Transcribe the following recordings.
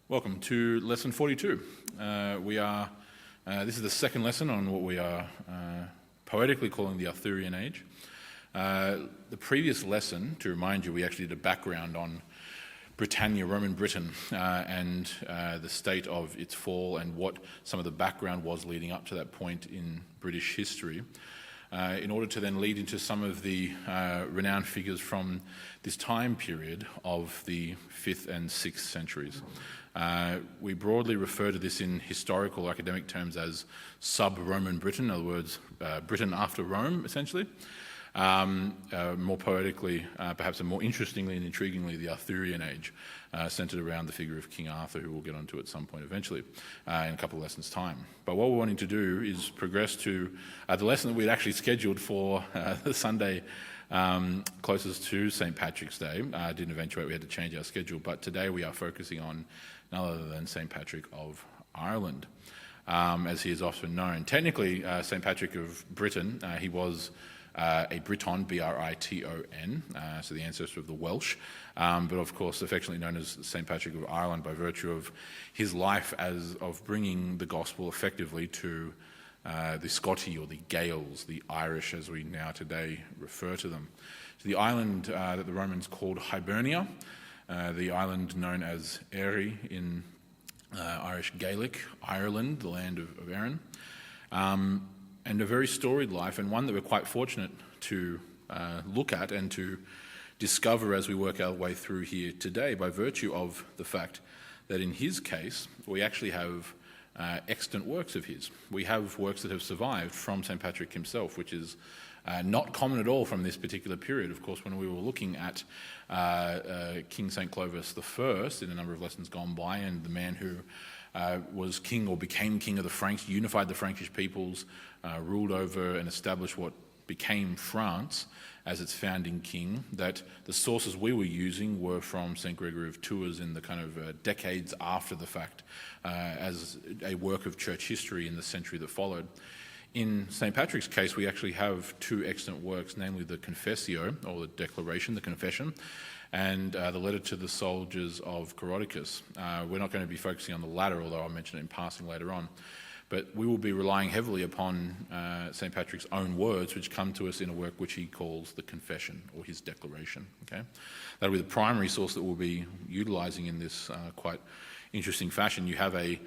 Welcome to lesson 42. This is the second lesson on what we are poetically calling the Arthurian Age. The previous lesson, to remind you, we actually did a background on Britannia, Roman Britain, and the state of its fall and what some of the background was leading up to that point in British history, in order to then lead into some of the renowned figures from this time period of the 5th and 6th centuries. We broadly refer to this in historical academic terms as sub-Roman Britain, in other words, Britain after Rome, essentially. More poetically, perhaps, and more interestingly and intriguingly, the Arthurian Age, centred around the figure of King Arthur, who we'll get onto at some point eventually, in a couple of lessons' time. But what we're wanting to do is progress to the lesson that we'd actually scheduled for the Sunday closest to St. Patrick's Day. Didn't eventuate, we had to change our schedule, but today we are focusing on none other than St. Patrick of Ireland, as he is often known. Technically, St. Patrick of Britain, he was a Briton, B-R-I-T-O-N, so the ancestor of the Welsh, but of course affectionately known as St. Patrick of Ireland by virtue of his life of bringing the gospel effectively to the Scotti or the Gaels, the Irish as we now today refer to them. So the island that the Romans called Hibernia, the island known as Éire in Irish Gaelic, Ireland, the land of Erin. And a very storied life, and one that we're quite fortunate to look at and to discover as we work our way through here today, by virtue of the fact that in his case we actually have extant works of his. We have works that have survived from St. Patrick himself, which is not common at all from this particular period. Of course, when we were looking at King St. Clovis I in a number of lessons gone by, and the man who was king or became king of the Franks, unified the Frankish peoples, ruled over and established what became France as its founding king, that the sources we were using were from St. Gregory of Tours in the kind of decades after the fact, as a work of church history in the century that followed. In St. Patrick's case, we actually have two extant works, namely the Confessio, or the Declaration, the Confession, and the letter to the soldiers of Coroticus. We're not going to be focusing on the latter, although I'll mention it in passing later on. But we will be relying heavily upon St. Patrick's own words, which come to us in a work which he calls the Confession, or his Declaration. Okay, that'll be the primary source that we'll be utilising in this quite interesting fashion. You have a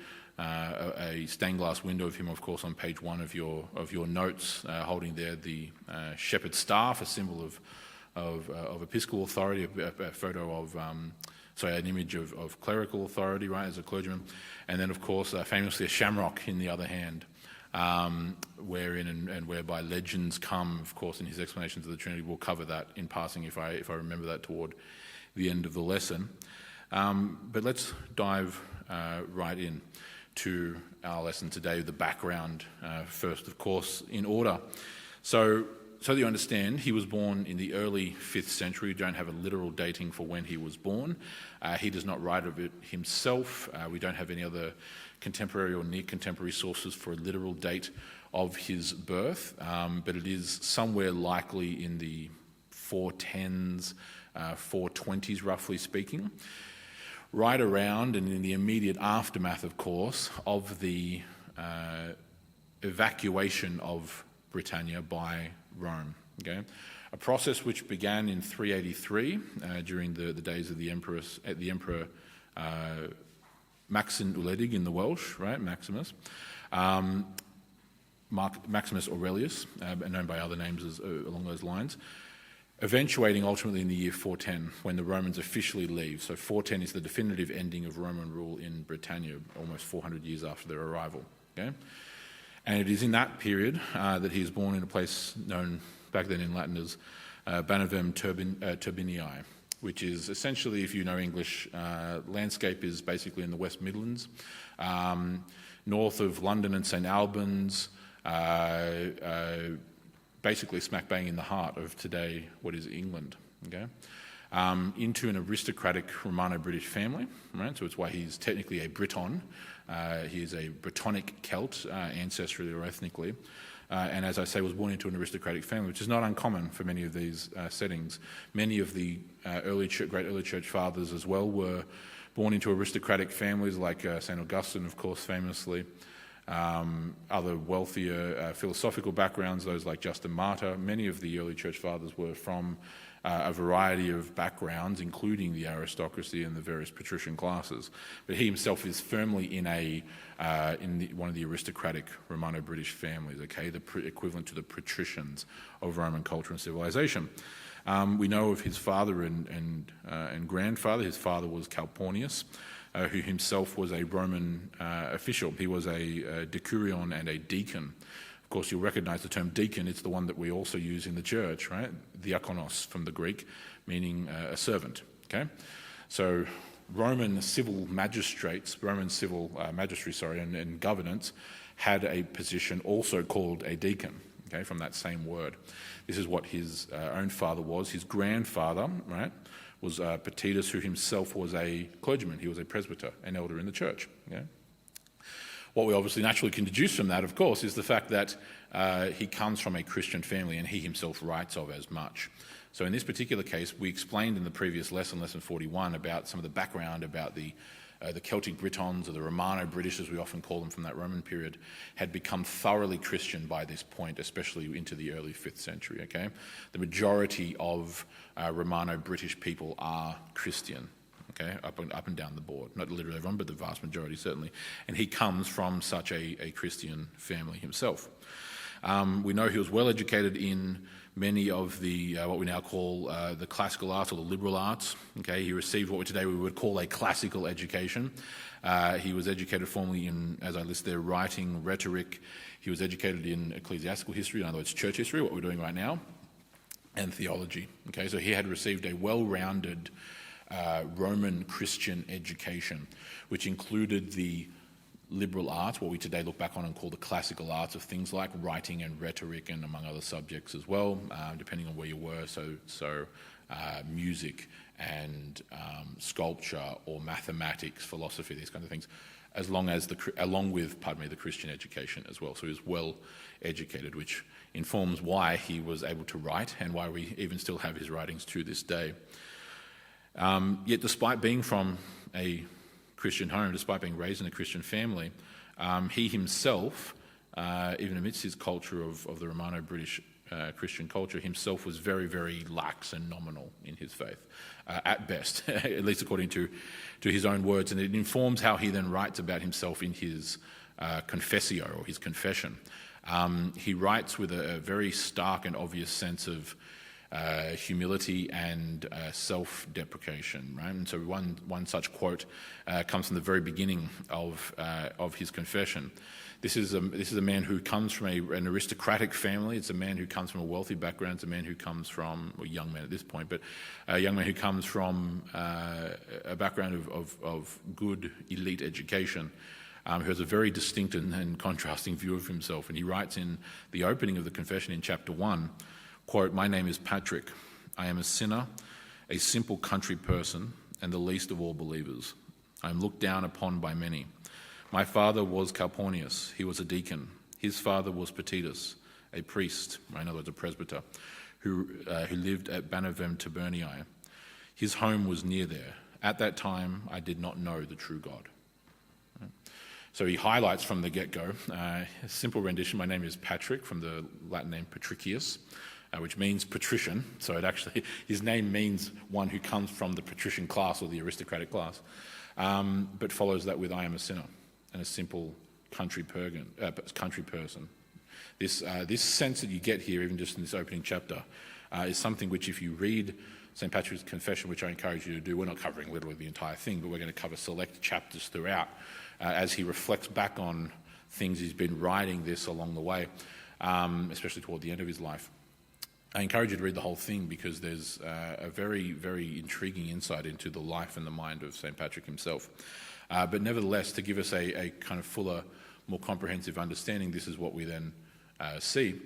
stained glass window of him, of course, on page 1 of your notes, holding there the shepherd's staff, a symbol of episcopal authority, a photo of an image of clerical authority, right, as a clergyman, and then of course famously a shamrock in the other hand, wherein and whereby legends come, of course, in his explanations of the Trinity. We'll cover that in passing if I remember that toward the end of the lesson. But let's dive right in to our lesson today, the background first, of course, in order. So that you understand, he was born in the early 5th century. We don't have a literal dating for when he was born. He does not write of it himself. We don't have any other contemporary or near-contemporary sources for a literal date of his birth, but it is somewhere likely in the 410s, 420s, roughly speaking, right around and in the immediate aftermath, of course, of the evacuation of Britannia by Rome. Okay, a process which began in 383 during the days of the emperor Maxen Uledig in the Welsh, right, Maximus, Maximus Aurelius, known by other names along those lines, eventuating ultimately in the year 410 when the Romans officially leave. So 410 is the definitive ending of Roman rule in Britannia, almost 400 years after their arrival. Okay. And it is in that period that he is born in a place known back then in Latin as Banavem Turbinii, which is essentially, if you know English, landscape is basically in the West Midlands, north of London and St Albans, basically smack bang in the heart of today what is England. Okay, into an aristocratic Romano-British family, right? So it's why he's technically a Briton. He is a Brittonic Celt, ancestrally or ethnically, and as I say, was born into an aristocratic family, which is not uncommon for many of these settings. Many of the great early church fathers as well were born into aristocratic families like St. Augustine, of course, famously. Other wealthier philosophical backgrounds, those like Justin Martyr. Many of the early church fathers were from a variety of backgrounds, including the aristocracy and the various patrician classes. But he himself is firmly in one of the aristocratic Romano-British families, okay, the equivalent to the patricians of Roman culture and civilization. We know of his father and grandfather. His father was Calpurnius, who himself was a Roman official. He was a decurion and a deacon. Of course, you'll recognize the term deacon. It's the one that we also use in the church, right? Diakonos from the Greek, meaning a servant, okay? So Roman civil magistracy, and governance had a position also called a deacon, okay, from that same word. This is what his own father was. His grandfather, right, was Petitus, who himself was a clergyman. He was a presbyter, an elder in the church. Yeah? What we obviously naturally can deduce from that, of course, is the fact that he comes from a Christian family, and he himself writes of as much. So in this particular case, we explained in the previous lesson, lesson 41, about some of the background about the Celtic Britons, or the Romano-British, as we often call them from that Roman period, had become thoroughly Christian by this point, especially into the early 5th century, okay? The majority of Romano-British people are Christian, okay, up and down the board. Not literally everyone, but the vast majority certainly. And he comes from such a Christian family himself. We know he was well educated in many of the what we now call the classical arts or the liberal arts. Okay, he received what today we would call a classical education. He was educated formally in, as I list there, writing, rhetoric. He was educated in ecclesiastical history, in other words, church history, what we're doing right now, and theology. Okay, so he had received a well-rounded Roman Christian education, which included the liberal arts, what we today look back on and call the classical arts of things like writing and rhetoric, and among other subjects as well, depending on where you were. So music and sculpture or mathematics, philosophy, these kinds of things, along with the Christian education as well. So he was well educated, which informs why he was able to write and why we even still have his writings to this day. Yet despite being from a Christian home, despite being raised in a Christian family, he himself, even amidst his culture of the Romano-British Christian culture, himself was very, very lax and nominal in his faith, at best, at least according to his own words. And it informs how he then writes about himself in his confessio, or his confession. He writes with a very stark and obvious sense of humility and self-deprecation, right? And so one such quote comes from the very beginning of his confession. This is a man who comes from an aristocratic family. It's a man who comes from a wealthy background. It's a man who comes from, a young man at this point, but a young man who comes from a background of good elite education, who has a very distinct and contrasting view of himself. And he writes in the opening of the confession in chapter 1, quote, "My name is Patrick. I am a sinner, a simple country person, and the least of all believers. I am looked down upon by many. My father was Calpurnius. He was a deacon. His father was Petitus, a priest, in other words, a presbyter, who lived at Banavem Tabernii. His home was near there. At that time, I did not know the true God." So he highlights from the get-go, a simple rendition, "My name is Patrick," from the Latin name Patricius, which means patrician. So his name means one who comes from the patrician class or the aristocratic class, but follows that with "I am a sinner and a simple country person." This sense that you get here, even just in this opening chapter, is something which, if you read St. Patrick's Confession, which I encourage you to do, we're not covering literally the entire thing, but we're going to cover select chapters throughout as he reflects back on things he's been writing this along the way, especially toward the end of his life. I encourage you to read the whole thing, because there's a very, very intriguing insight into the life and the mind of St. Patrick himself. But nevertheless, to give us a kind of fuller, more comprehensive understanding, this is what we then see,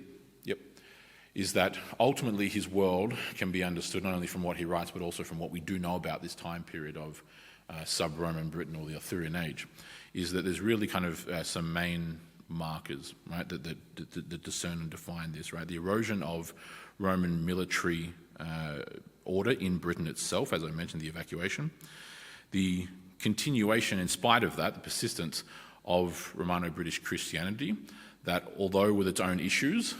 is that ultimately his world can be understood not only from what he writes, but also from what we do know about this time period of sub-Roman Britain, or the Arthurian age, is that there's really kind of some main markers, right, that discern and define this, right? The erosion of Roman military order in Britain itself, as I mentioned, the evacuation, the continuation, in spite of that, the persistence of Romano-British Christianity, that although with its own issues,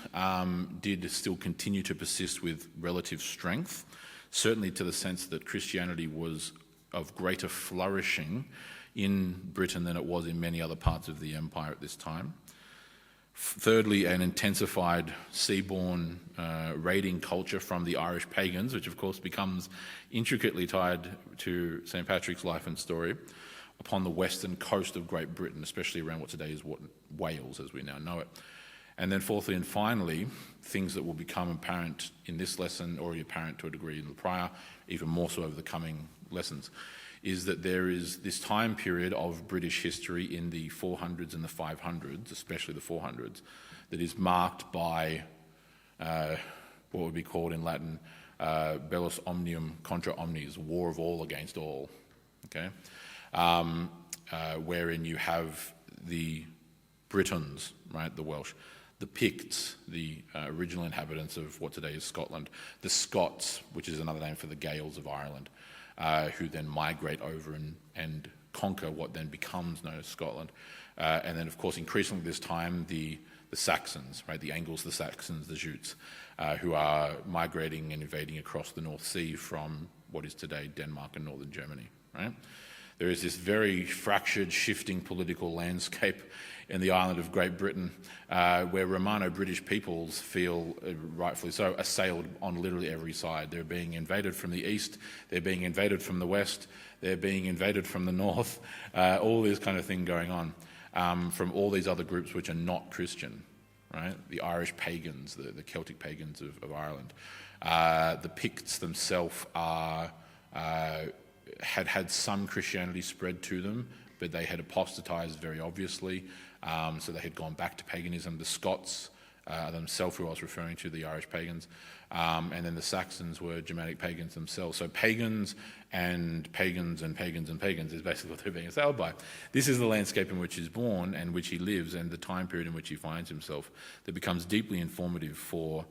did still continue to persist with relative strength, certainly to the sense that Christianity was of greater flourishing in Britain than it was in many other parts of the empire at this time. Thirdly, an intensified seaborne raiding culture from the Irish pagans, which of course becomes intricately tied to St. Patrick's life and story, upon the western coast of Great Britain, especially around what today is Wales as we now know it. And then fourthly and finally, things that will become apparent in this lesson, already apparent to a degree in the prior, even more so over the coming lessons, is that there is this time period of British history in the 400s and the 500s, especially the 400s, that is marked by what would be called in Latin bellus omnium contra omnes, war of all against all, okay? Wherein you have the Britons, right, the Welsh, the Picts, the original inhabitants of what today is Scotland, the Scots, which is another name for the Gaels of Ireland, who then migrate over and conquer what then becomes known as Scotland. And then, of course, increasingly this time, the Saxons, right, the Angles, the Saxons, the Jutes, who are migrating and invading across the North Sea from what is today Denmark and northern Germany, right? There is this very fractured, shifting political landscape in the island of Great Britain, where Romano-British peoples feel, rightfully so, assailed on literally every side. They're being invaded from the east, they're being invaded from the west, they're being invaded from the north, all this kind of thing going on from all these other groups which are not Christian, right? The Irish pagans, the Celtic pagans of Ireland. The Picts themselves are... had some Christianity spread to them, but they had apostatized very obviously, so they had gone back to paganism. The Scots themselves, who I was referring to, the Irish pagans, and then the Saxons were Germanic pagans themselves. So pagans and pagans and pagans and pagans is basically what they're being assailed by. This is the landscape in which he's born and which he lives, and the time period in which he finds himself, that becomes deeply informative for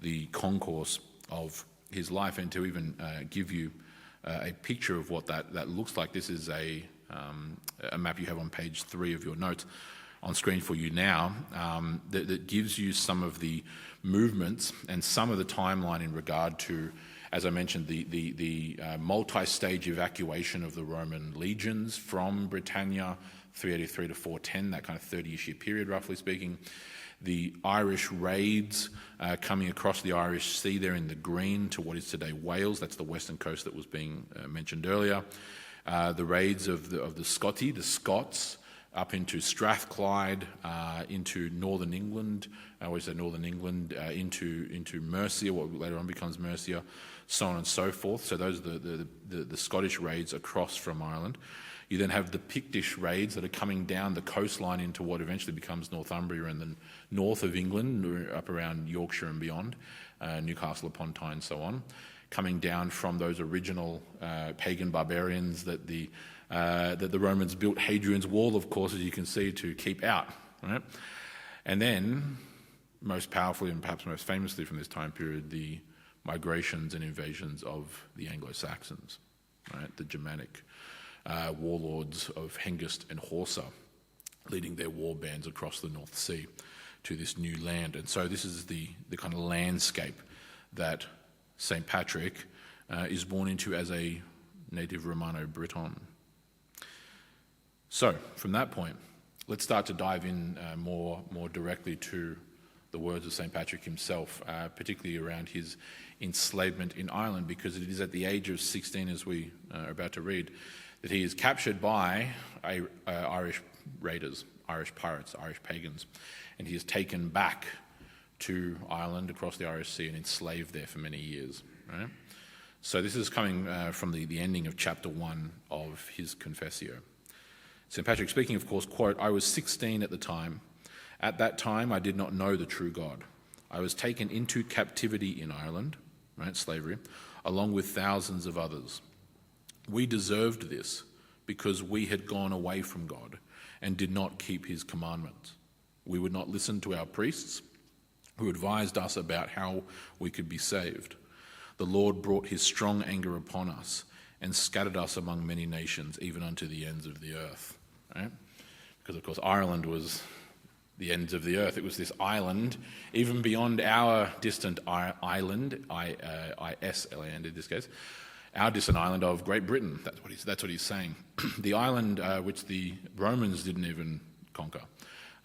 the concourse of his life. And to even give you a picture of what that looks like. This is a map you have on page 3 of your notes on screen for you now, that gives you some of the movements and some of the timeline in regard to, as I mentioned, the multi-stage evacuation of the Roman legions from Britannia, 383 to 410, that kind of 30-ish year period, roughly speaking. The Irish raids coming across the Irish Sea there in the green to what is today Wales. That's the western coast that was being mentioned earlier. The raids of the Scots, up into Strathclyde, into northern England. I always say northern England, into Mercia, what later on becomes Mercia, so on and so forth. So those are the Scottish raids across from Ireland. You then have the Pictish raids that are coming down the coastline into what eventually becomes Northumbria and the north of England, up around Yorkshire and beyond, Newcastle upon Tyne, so on, coming down from those original pagan barbarians that the Romans built Hadrian's Wall, of course, as you can see, to keep out, right? And then, most powerfully and perhaps most famously from this time period, the migrations and invasions of the Anglo-Saxons, right? The Germanic warlords of Hengist and Horsa, leading their war bands across the North Sea to this new land. And so this is the kind of landscape that St. Patrick is born into as a native Romano-Briton. So from that point, let's start to dive in more directly to the words of St. Patrick himself, particularly around his enslavement in Ireland, because it is at the age of 16, as we are about to read, that he is captured by Irish raiders, Irish pirates, Irish pagans, and he is taken back to Ireland across the Irish Sea and enslaved there for many years. Right? So this is coming from the ending of chapter 1 of his Confessio. St. Patrick speaking, of course, quote, "I was 16 at the time. At that time I did not know the true God. I was taken into captivity in Ireland," right, slavery, "along with thousands of others. We deserved this because we had gone away from God and did not keep his commandments. We would not listen to our priests who advised us about how we could be saved. The Lord brought his strong anger upon us, and scattered us among many nations, even unto the ends of the earth. Right? Because, of course, Ireland was the ends of the earth. It was this island, even beyond our distant island, I-S-L-A-N in this case, our distant island of Great Britain. That's what he's saying. The island which the Romans didn't even conquer.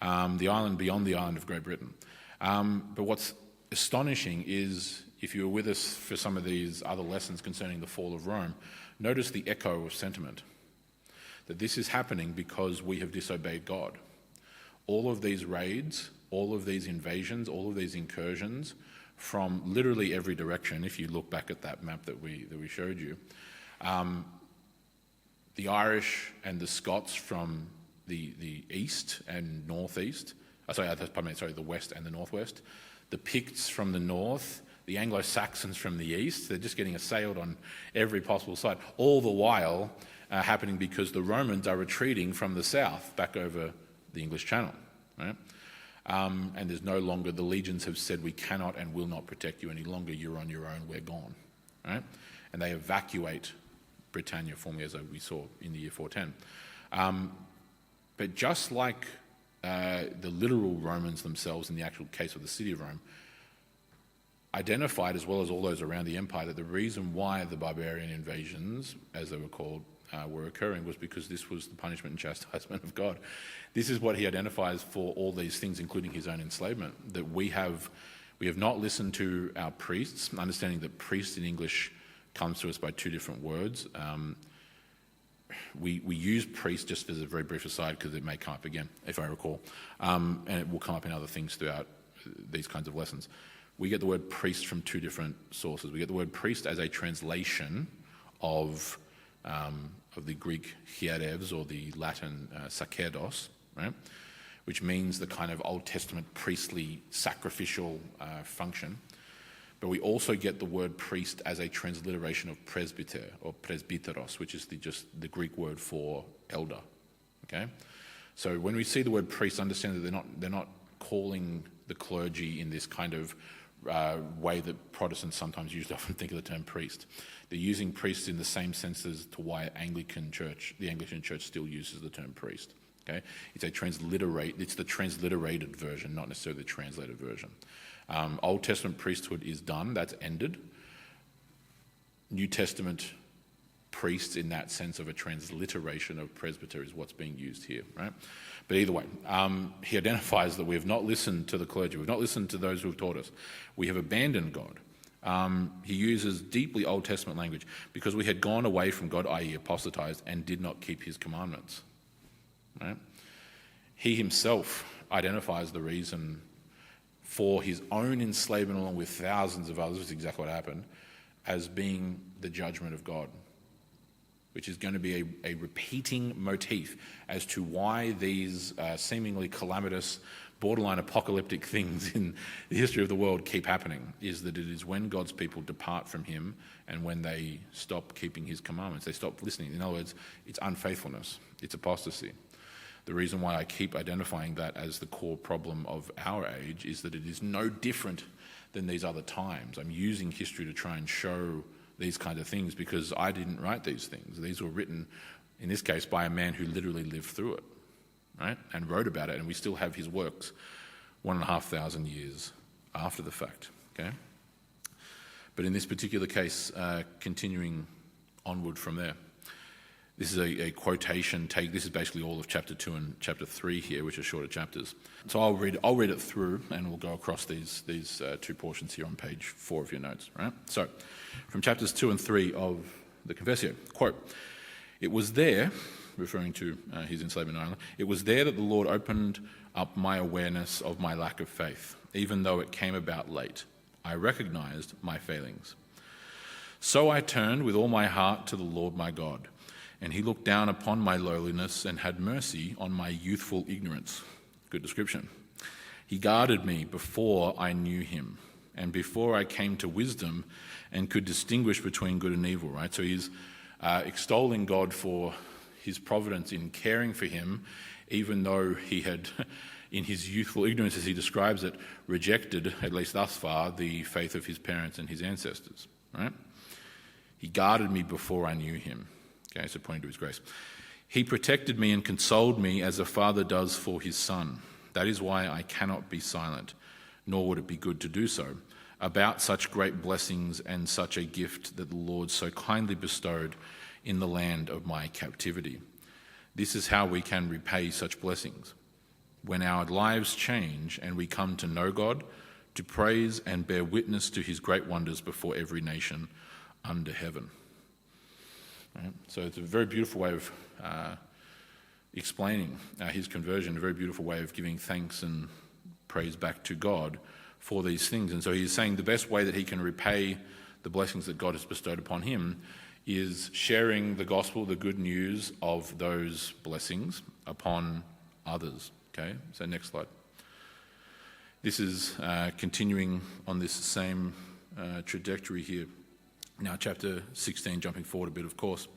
The island beyond the island of Great Britain. But what's astonishing is, if you were with us for some of these other lessons concerning the fall of Rome, notice the echo of sentiment. That this is happening because we have disobeyed God. All of these raids, all of these invasions, all of these incursions from literally every direction, if you look back at that map that we showed you, the Irish and the Scots from the east and northeast, the west and the northwest, the Picts from the north, the Anglo-Saxons from the east, they're just getting assailed on every possible side, all the while happening because the Romans are retreating from the south back over the English Channel, right? And there's no longer, the legions have said, we cannot and will not protect you any longer, you're on your own, we're gone, right? And they evacuate Britannia, formerly as we saw in the year 410. But just like the literal Romans themselves in the actual case of the city of Rome, identified, as well as all those around the empire, that the reason why the barbarian invasions, as they were called, were occurring was because this was the punishment and chastisement of God. This is what he identifies for all these things, including his own enslavement, that we have not listened to our priests, understanding that priest in English comes to us by two different words. We use priest just as a very brief aside because it may come up again, if I recall, and it will come up in other things throughout these kinds of lessons. We get the word priest from two different sources. We get the word priest as a translation of the Greek hierevs or the Latin sacerdos, right? Which means the kind of Old Testament priestly sacrificial function. But we also get the word priest as a transliteration of presbyter or presbyteros, which is just the Greek word for elder. Okay, so when we see the word priest, understand that they're not calling the clergy in this kind of way that Protestants sometimes often think of the term priest. They're using priest in the same sense as to why the Anglican Church still uses the term priest. Okay, it's the transliterated version, not necessarily the translated version. Old Testament priesthood is done, that's ended. New Testament priests, in that sense of a transliteration of presbyter, is what's being used here, right? But either way, he identifies that we have not listened to the clergy, we've not listened to those who have taught us. We have abandoned God. He uses deeply Old Testament language because we had gone away from God, i.e. apostatized, and did not keep his commandments. Right? He himself identifies the reason for his own enslavement, along with thousands of others, which is exactly what happened, as being the judgment of God, which is going to be a repeating motif as to why these seemingly calamitous, borderline apocalyptic things in the history of the world keep happening, is that it is when God's people depart from him and when they stop keeping his commandments, they stop listening. In other words, it's unfaithfulness, it's apostasy. The reason why I keep identifying that as the core problem of our age is that it is no different than these other times. I'm using history to try and show these kinds of things because I didn't write these things. These were written, in this case, by a man who literally lived through it, right, and wrote about it, and we still have his works 1,500 years after the fact, okay? But in this particular case, continuing onward from there, this is a quotation take. This is basically all of chapter 2 and chapter 3 here, which are shorter chapters. So I'll read it through, and we'll go across these two portions here on page 4 of your notes. Right. So, from chapters 2 and 3 of the Confessio, quote: "It was there," referring to his enslavement in Ireland, "it was there that the Lord opened up my awareness of my lack of faith, even though it came about late. I recognized my failings. So I turned with all my heart to the Lord my God. And he looked down upon my lowliness and had mercy on my youthful ignorance." Good description. "He guarded me before I knew him and before I came to wisdom and could distinguish between good and evil," right? So he's extolling God for his providence in caring for him, even though he had, in his youthful ignorance, as he describes it, rejected, at least thus far, the faith of his parents and his ancestors, right? He guarded me before I knew him. Okay, so pointing to his grace. He protected me and consoled me as a father does for his son. That is why I cannot be silent, nor would it be good to do so, about such great blessings and such a gift that the Lord so kindly bestowed in the land of my captivity. This is how we can repay such blessings. When our lives change and we come to know God, to praise and bear witness to his great wonders before every nation under heaven. Right? So it's a very beautiful way of explaining his conversion, a very beautiful way of giving thanks and praise back to God for these things. And so he's saying the best way that he can repay the blessings that God has bestowed upon him is sharing the gospel, the good news of those blessings upon others. Okay, so next slide. This is continuing on this same trajectory here. Now, chapter 16, jumping forward a bit, of course,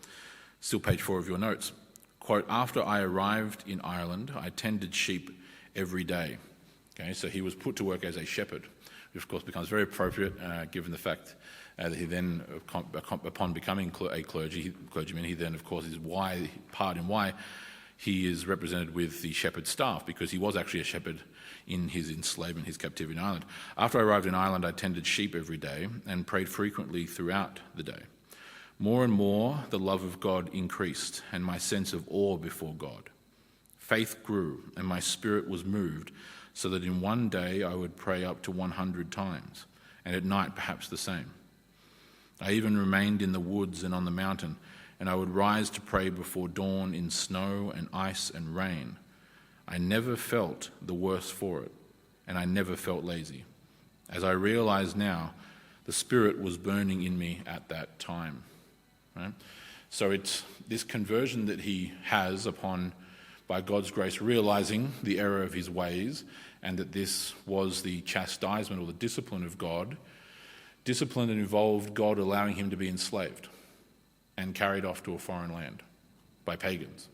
still page 4 of your notes. Quote, after I arrived in Ireland, I tended sheep every day. Okay, so he was put to work as a shepherd, which of course becomes very appropriate given the fact that he then, upon becoming a clergyman, he then, of course, is why he is represented with the shepherd staff, because he was actually a shepherd in his enslavement, his captivity in Ireland. After I arrived in Ireland, I tended sheep every day and prayed frequently throughout the day. More and more, the love of God increased and my sense of awe before God. Faith grew and my spirit was moved, so that in one day I would pray up to 100 times, and at night perhaps the same. I even remained in the woods and on the mountain, and I would rise to pray before dawn in snow and ice and rain. I never felt the worse for it, and I never felt lazy. As I realize now, the Spirit was burning in me at that time. Right? So it's this conversion that he has upon, by God's grace, realizing the error of his ways, and that this was the chastisement or the discipline of God, discipline that involved God allowing him to be enslaved and carried off to a foreign land by pagans.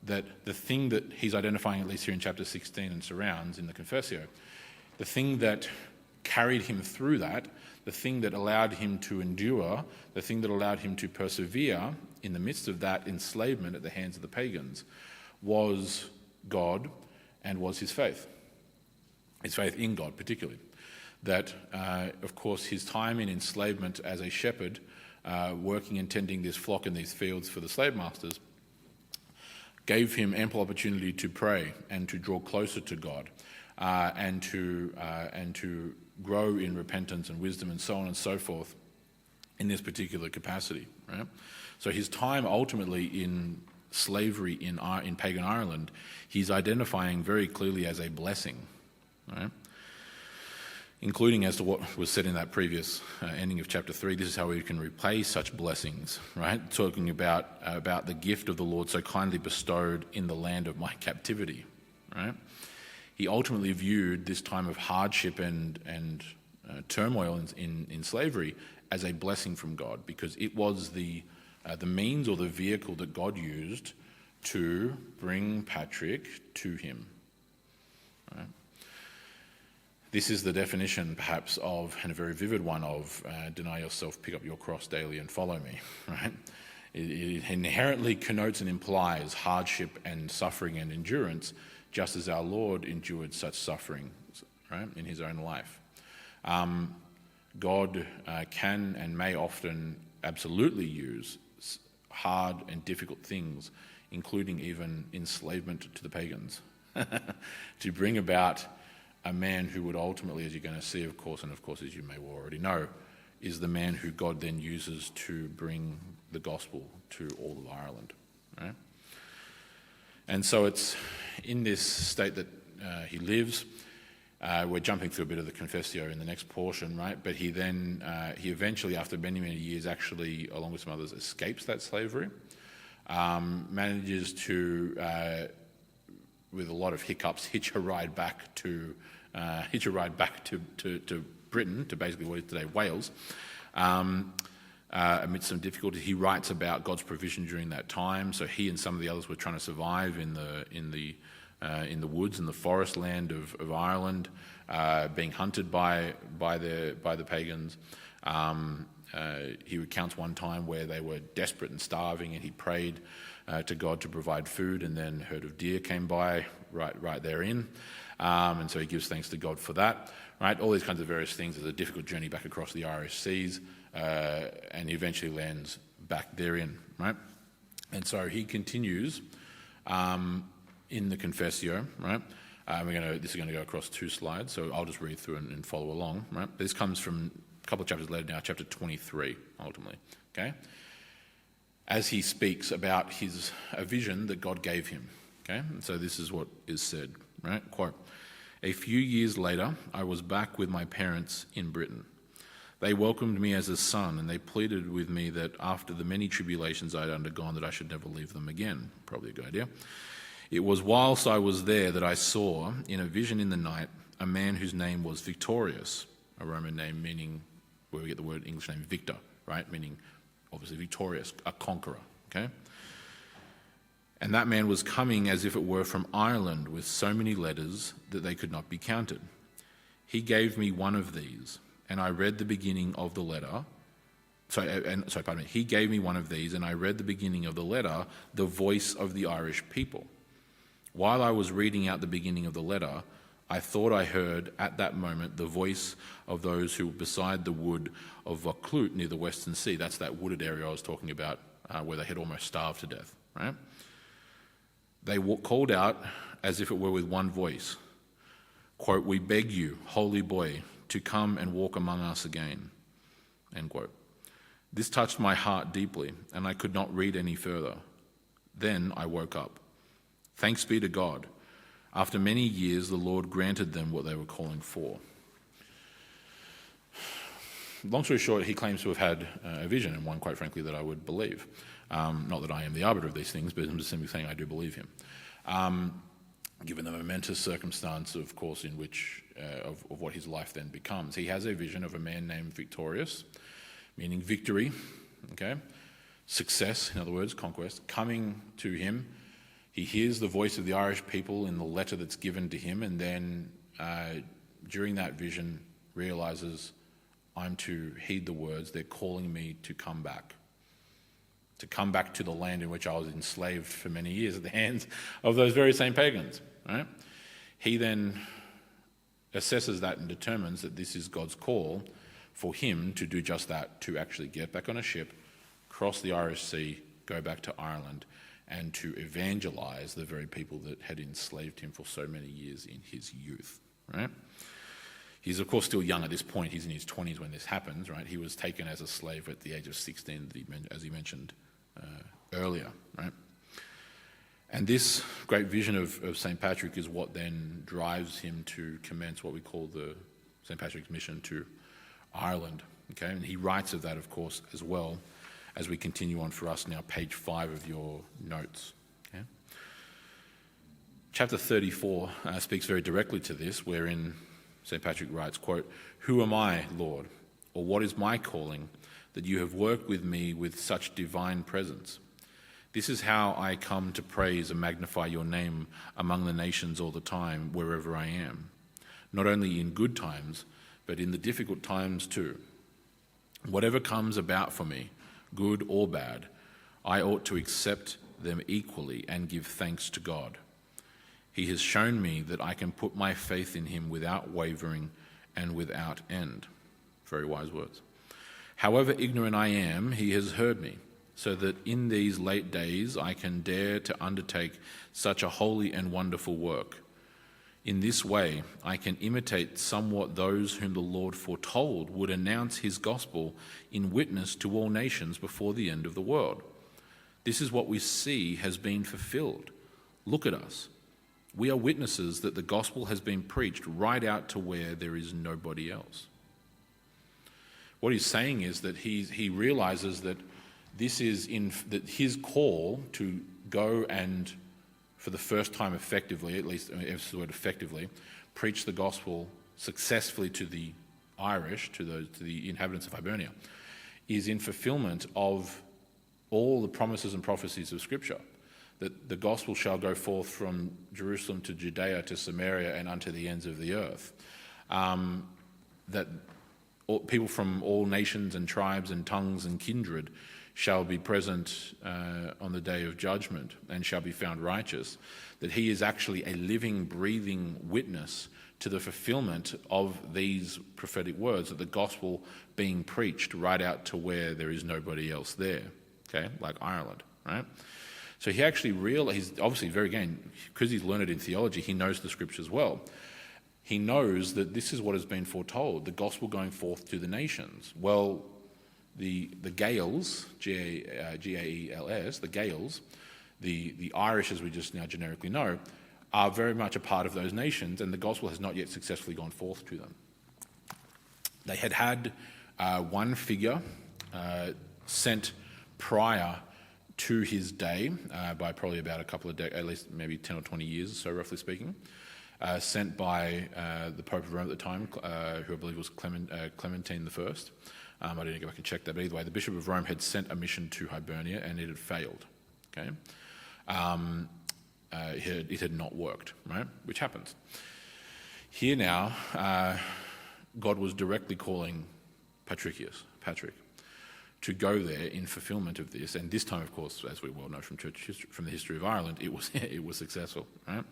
That the thing that he's identifying, at least here in chapter 16 and surrounds in the Confessio, the thing that carried him through that, the thing that allowed him to endure, the thing that allowed him to persevere in the midst of that enslavement at the hands of the pagans, was God and was his faith in God particularly. That, of course, his time in enslavement as a shepherd, working and tending this flock in these fields for the slave masters, gave him ample opportunity to pray and to draw closer to God, and to grow in repentance and wisdom and so on and so forth in this particular capacity. Right? So his time ultimately in slavery in pagan Ireland, he's identifying very clearly as a blessing, right? Including as to what was said in that previous ending of chapter 3, this is how we can repay such blessings, right? Talking about the gift of the Lord so kindly bestowed in the land of my captivity, right? He ultimately viewed this time of hardship and turmoil in slavery as a blessing from God, because it was the means or the vehicle that God used to bring Patrick to him, right? This is the definition, perhaps, of, and a very vivid one, of deny yourself, pick up your cross daily and follow me, right? It inherently connotes and implies hardship and suffering and endurance, just as our Lord endured such suffering, right, in his own life. God can and may often absolutely use hard and difficult things, including even enslavement to the pagans, to bring about a man who would ultimately, as you're going to see, of course, and of course, as you may well already know, is the man who God then uses to bring the gospel to all of Ireland, right? And so it's in this state that he lives. We're jumping through a bit of the Confessio in the next portion, right? But he then, he eventually, after many, many years, actually, along with some others, escapes that slavery, manages to, with a lot of hiccups, hitch a ride back to Britain, to basically what is today Wales. Amidst some difficulty, he writes about God's provision during that time. So he and some of the others were trying to survive in the in the woods and the forest land of Ireland, being hunted by the pagans. He recounts one time where they were desperate and starving, and he prayed to God to provide food, and then a herd of deer came by right therein, and so he gives thanks to God for that. Right, all these kinds of various things. There's a difficult journey back across the Irish seas, and he eventually lands back therein. Right, and so he continues in the Confessio. Right, this is going to go across 2 slides, so I'll just read through and follow along. Right, this comes from a couple of chapters later now, chapter 23, ultimately. Okay, as he speaks about a vision that God gave him. Okay, and so this is what is said. Right, quote. A few years later, I was back with my parents in Britain. They welcomed me as a son, and they pleaded with me that after the many tribulations I had undergone, that I should never leave them again. Probably a good idea. It was whilst I was there that I saw, in a vision in the night, a man whose name was Victorious, a Roman name meaning, where we get the word English name Victor, right? Meaning, obviously, victorious, a conqueror, okay? And that man was coming as if it were from Ireland with so many letters that they could not be counted. He gave me one of these, and I read the beginning of the letter. He gave me one of these, and I read the beginning of the letter, the voice of the Irish people. While I was reading out the beginning of the letter, I thought I heard at that moment the voice of those who were beside the wood of Vaucluse near the Western Sea. That's that wooded area I was talking about where they had almost starved to death, right? They called out as if it were with one voice, quote, "We beg you, holy boy, to come and walk among us again," end quote. This touched my heart deeply, and I could not read any further. Then I woke up. Thanks be to God. After many years, the Lord granted them what they were calling for. Long story short, he claims to have had a vision, and one, quite frankly, that I would believe. Not that I am the arbiter of these things, but I'm just simply saying I do believe him. Given the momentous circumstance, of course, in which of what his life then becomes. He has a vision of a man named Victorious, meaning victory, okay? Success, in other words, conquest, coming to him. He hears the voice of the Irish people in the letter that's given to him, and then during that vision realizes, I'm to heed the words. They're calling me to come back to the land in which I was enslaved for many years at the hands of those very same pagans. Right? He then assesses that and determines that this is God's call for him to do just that, to actually get back on a ship, cross the Irish Sea, go back to Ireland, and to evangelize the very people that had enslaved him for so many years in his youth. Right? He's, of course, still young at this point. He's in his 20s when this happens. Right? He was taken as a slave at the age of 16, as he mentioned earlier. Right? And this great vision of St. Patrick is what then drives him to commence what we call the St. Patrick's mission to Ireland. Okay? And he writes of that, of course, as well, as we continue on for us now, page 5 of your notes. Okay? Chapter 34 speaks very directly to this, wherein St. Patrick writes, quote, "Who am I, Lord, or what is my calling, that you have worked with me with such divine presence? This is how I come to praise and magnify your name among the nations all the time, wherever I am, not only in good times, but in the difficult times too. Whatever comes about for me, good or bad, I ought to accept them equally and give thanks to God. He has shown me that I can put my faith in him without wavering and without end." Very wise words. "However ignorant I am, he has heard me, so that in these late days I can dare to undertake such a holy and wonderful work. In this way I can imitate somewhat those whom the Lord foretold would announce his gospel in witness to all nations before the end of the world. This is what we see has been fulfilled. Look at us. We are witnesses that the gospel has been preached right out to where there is nobody else." What he's saying is that he realizes that this is that his call to go and, for the first time effectively, at least the word effectively, preach the gospel successfully to the Irish, to the inhabitants of Hibernia, is in fulfillment of all the promises and prophecies of Scripture. that the gospel shall go forth from Jerusalem to Judea to Samaria and unto the ends of the earth. That people from all nations and tribes and tongues and kindred shall be present on the day of judgment and shall be found righteous. That he is actually a living, breathing witness to the fulfillment of these prophetic words, that the gospel being preached right out to where there is nobody else there, okay, like Ireland, right? So he actually he's obviously because he's learned in theology, he knows the scriptures well. He knows that this is what has been foretold, the gospel going forth to the nations. Well, the Gaels, G-A-E-L-S, the Gaels, the Irish, as we just now generically know, are very much a part of those nations, and the gospel has not yet successfully gone forth to them. They had one figure sent prior to his day by probably about a couple of at least maybe 10 or 20 years or so, roughly speaking, sent by the Pope of Rome at the time, who I believe was Clementine I. I didn't go back and check that, but either way, the Bishop of Rome had sent a mission to Hibernia and it had failed. Okay, it had not worked, right? Which happens. Here now, God was directly calling Patrick, to go there in fulfillment of this, and this time, of course, as we well know from church history, from the history of Ireland, it was successful, right?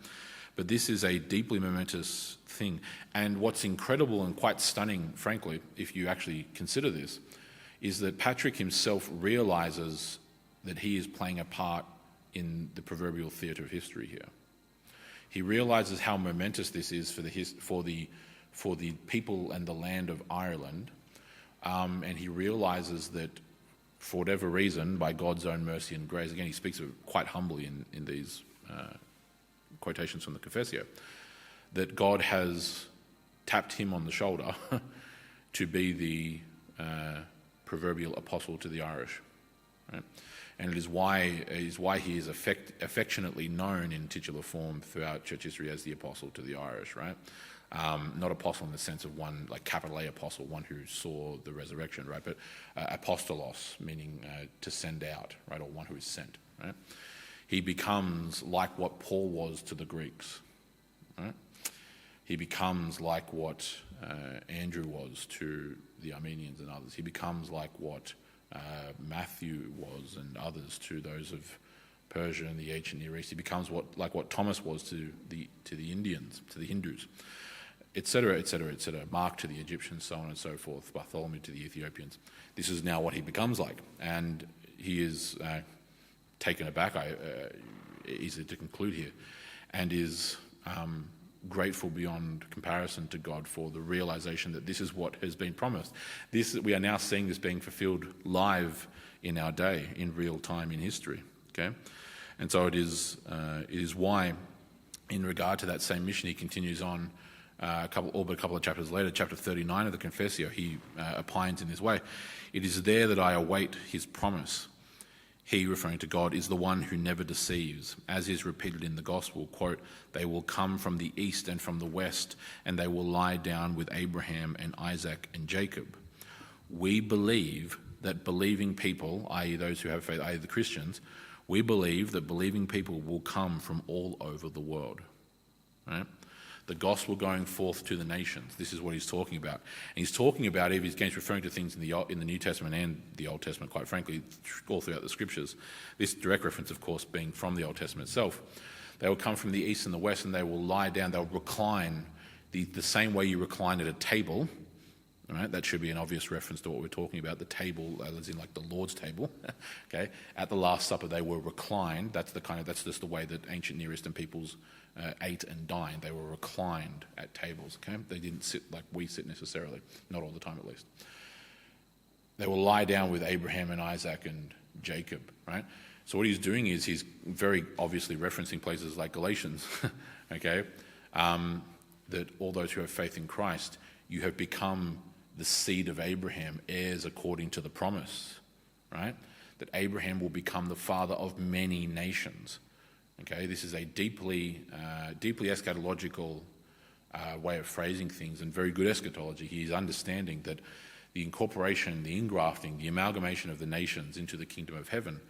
But this is a deeply momentous thing, and what's incredible and quite stunning, frankly, if you actually consider this, is that Patrick himself realizes that he is playing a part in the proverbial theatre of history here. He realizes how momentous this is for the people and the land of Ireland, and he realizes that for whatever reason, by God's own mercy and grace, again, he speaks of it quite humbly in these quotations from the Confessio, that God has tapped him on the shoulder to be the proverbial apostle to the Irish, right? And it is why he is affectionately known in titular form throughout church history as the apostle to the Irish, right? Not apostle in the sense of one, like capital A apostle, one who saw the resurrection, right? But apostolos, meaning to send out, right? Or one who is sent, right? He becomes like what Paul was to the Greeks, right? He becomes like what Andrew was to the Armenians and others. He becomes like what Matthew was and others to those of Persia and the ancient Near East. He becomes like what Thomas was to the Indians, to the Hindus, etc., etc., etc. Mark to the Egyptians, so on and so forth. Bartholomew to the Ethiopians. This is now what he becomes like, and he is taken aback, easy to conclude here, and is grateful beyond comparison to God for the realization that this is what has been promised. We are now seeing this being fulfilled live in our day, in real time in history. Okay, and so it is why, in regard to that same mission, he continues on a couple of chapters later, chapter 39 of the Confessio. He opines in this way: "It is there that I await his promise. He," referring to God, "is the one who never deceives, as is repeated in the gospel, quote, they will come from the east and from the west, and they will lie down with Abraham and Isaac and Jacob. We believe that believing people, i.e. those who have faith, i.e. the Christians, we believe that believing people will come from all over the world." Right? The gospel going forth to the nations. This is what he's talking about. And he's talking about, if he's referring to things in the New Testament and the Old Testament, quite frankly, all throughout the scriptures. This direct reference, of course, being from the Old Testament itself. They will come from the east and the west, and they will lie down, they'll recline the same way you recline at a table. Right? That should be an obvious reference to what we're talking about. The table, as in like the Lord's table. Okay, at the Last Supper, they were reclined. That's just the way that ancient Near Eastern peoples ate and dined. They were reclined at tables. Okay, they didn't sit like we sit necessarily, not all the time at least. They will lie down with Abraham and Isaac and Jacob. Right. So what he's doing is he's very obviously referencing places like Galatians. Okay, that all those who have faith in Christ, you have become the seed of Abraham, heirs according to the promise, right? That Abraham will become the father of many nations. Okay, this is a deeply eschatological way of phrasing things, and very good eschatology. He is understanding that the incorporation, the ingrafting, the amalgamation of the nations into the kingdom of heaven,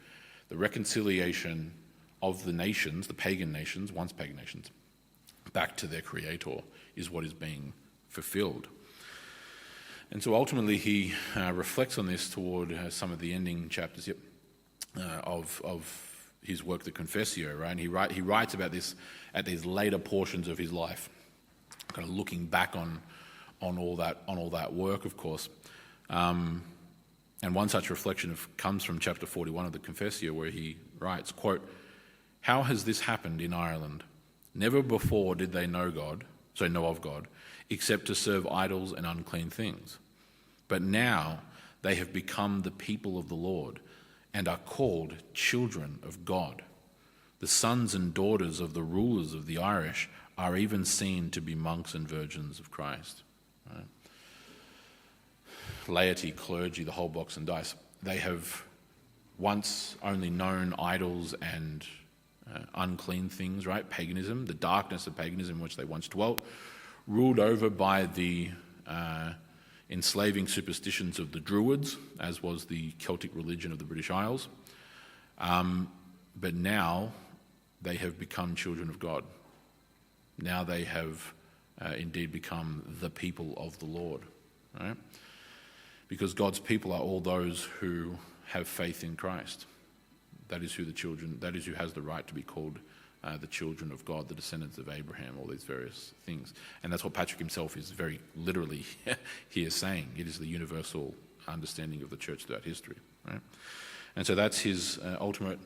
the reconciliation of the nations, the pagan nations, once pagan nations, back to their creator is what is being fulfilled. And so ultimately he reflects on this toward some of the ending chapters of his work, the Confessio, right? And he writes about this at these later portions of his life, kind of looking back on all that work, of course. And one such reflection comes from chapter 41 of the Confessio, where he writes, quote, "How has this happened in Ireland? Never before did they know of God, except to serve idols and unclean things. But now they have become the people of the Lord and are called children of God. The sons and daughters of the rulers of the Irish are even seen to be monks and virgins of Christ." Right? Laity, clergy, the whole box and dice, they have once only known idols and unclean things, right? Paganism, the darkness of paganism in which they once dwelt, ruled over by the enslaving superstitions of the Druids, as was the Celtic religion of the British Isles. But now they have become children of God. Now they have indeed become the people of the Lord, right? Because God's people are all those who have faith in Christ. That is who has the right to be called the children of God, the descendants of Abraham, all these various things. And that's what Patrick himself is very literally here saying. It is the universal understanding of the church throughout history, right? And so that's his ultimate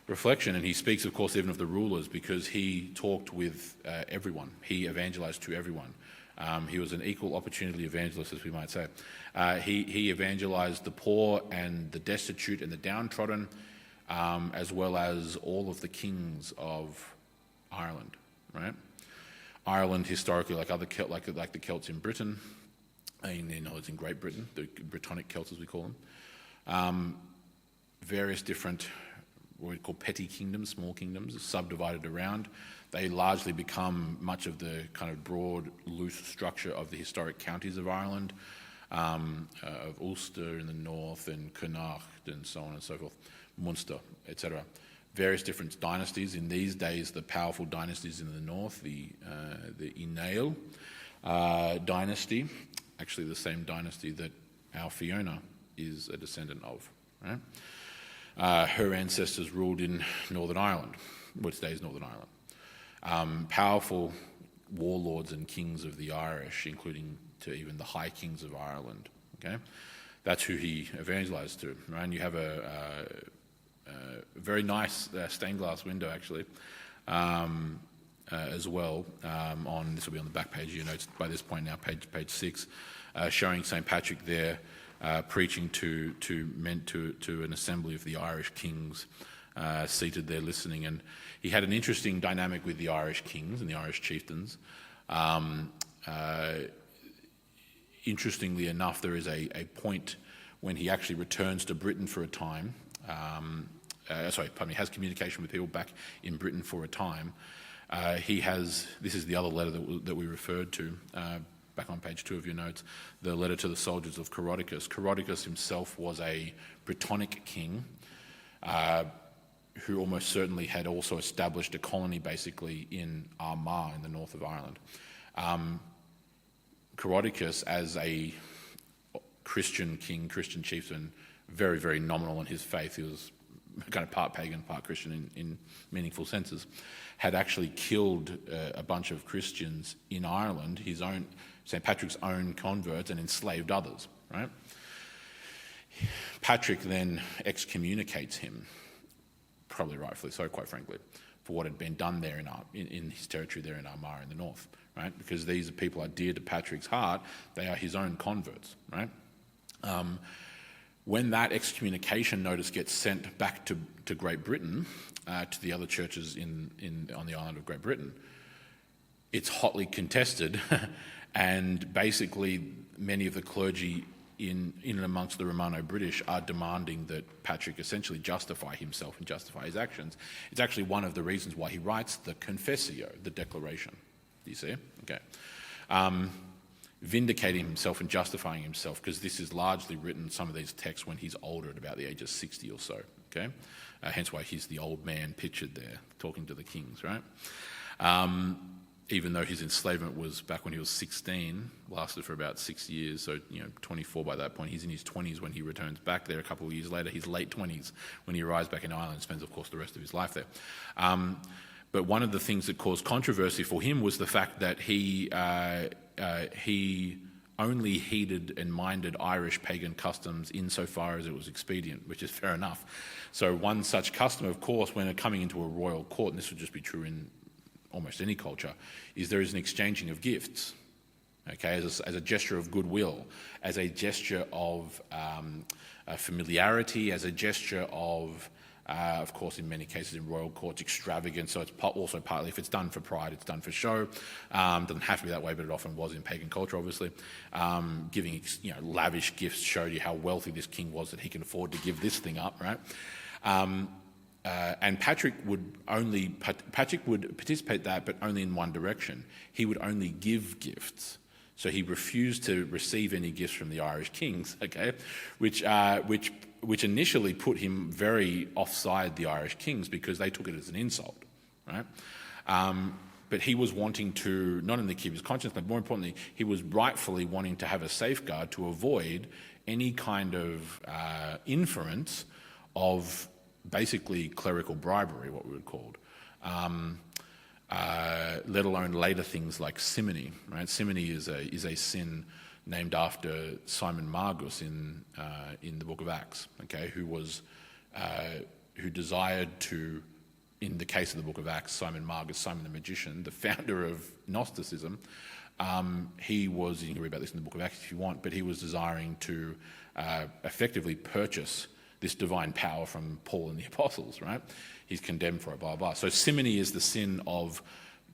reflection. And he speaks, of course, even of the rulers, because he talked with everyone. He evangelized to everyone. He was an equal opportunity evangelist, as we might say. He evangelized the poor and the destitute and the downtrodden, as well as all of the kings of Ireland, right? Ireland historically, like the Celts in Britain, it's in Great Britain, the Brittonic Celts as we call them, various different what we call petty kingdoms, small kingdoms, subdivided around. They largely become much of the kind of broad, loose structure of the historic counties of Ireland, of Ulster in the north and Connacht and so on and so forth, Munster, etc. Various different dynasties. In these days, the powerful dynasties in the north, the Ineal dynasty, actually the same dynasty that our Fiona is a descendant of, right? Her ancestors ruled in Northern Ireland, what today is Northern Ireland. Powerful warlords and kings of the Irish, including to even the high kings of Ireland. Okay, that's who he evangelized to. Right? And you have a very nice stained glass window, actually, as well. On this will be on the back page of your notes by this point now, page 6, showing St. Patrick there. Preaching to an assembly of the Irish kings seated there listening. And he had an interesting dynamic with the Irish kings and the Irish chieftains. Interestingly enough, there is a point when he actually returns to Britain for a time. Has communication with people back in Britain for a time. This is the other letter that we referred to, back on page 2 of your notes, the letter to the soldiers of Coroticus. Coroticus himself was a Brittonic king who almost certainly had also established a colony basically in Armagh in the north of Ireland. Coroticus, as a Christian king, Christian chieftain, very, very nominal in his faith, he was kind of part pagan, part Christian in meaningful senses, had actually killed a bunch of Christians in Ireland, St. Patrick's own converts, and enslaved others, right? Patrick then excommunicates him, probably rightfully so, quite frankly, for what had been done there in his territory there in Armagh in the north, right? Because these people are dear to Patrick's heart. They are his own converts, right? When that excommunication notice gets sent back to Great Britain, to the other churches on the island of Great Britain, it's hotly contested, and basically many of the clergy in and amongst the Romano-British are demanding that Patrick essentially justify himself and justify his actions. It's actually one of the reasons why he writes the Confessio, the declaration. Do you see? Okay. vindicating himself and justifying himself, because this is largely written, some of these texts, when he's older, at about the age of 60 or so, okay? Hence why he's the old man pictured there, talking to the kings, right? Even though his enslavement was back when he was 16, lasted for about 6 years, so 24 by that point. He's in his 20s when he returns back there a couple of years later. He's late 20s when he arrives back in Ireland and spends, of course, the rest of his life there. But one of the things that caused controversy for him was the fact that he only heeded and minded Irish pagan customs insofar as it was expedient, which is fair enough. So one such custom, of course, when coming into a royal court, and this would just be true in almost any culture, is there is an exchanging of gifts, okay, as a gesture of goodwill, as a gesture of familiarity, as a gesture of course, in many cases in royal courts, extravagance. So it's also partly, if it's done for pride, it's done for show. Doesn't have to be that way, but it often was in pagan culture, obviously. Giving lavish gifts showed you how wealthy this king was, that he can afford to give this thing up, right? And Patrick would participate that, but only in one direction. He would only give gifts. So he refused to receive any gifts from the Irish kings, okay, which initially put him very offside the Irish kings, because they took it as an insult, right? But he was wanting to not only keep his conscience, but more importantly, he was rightfully wanting to have a safeguard to avoid any kind of inference of basically clerical bribery, what we would call it. Let alone later things like simony, right? Simony is a sin named after Simon Magus in the Book of Acts, okay? Who desired to, in the case of the Book of Acts, Simon Magus, Simon the magician, the founder of Gnosticism, he was, you can read about this in the Book of Acts if you want, but he was desiring to effectively purchase this divine power from Paul and the apostles, right? He's condemned for it, blah, blah. So simony is the sin of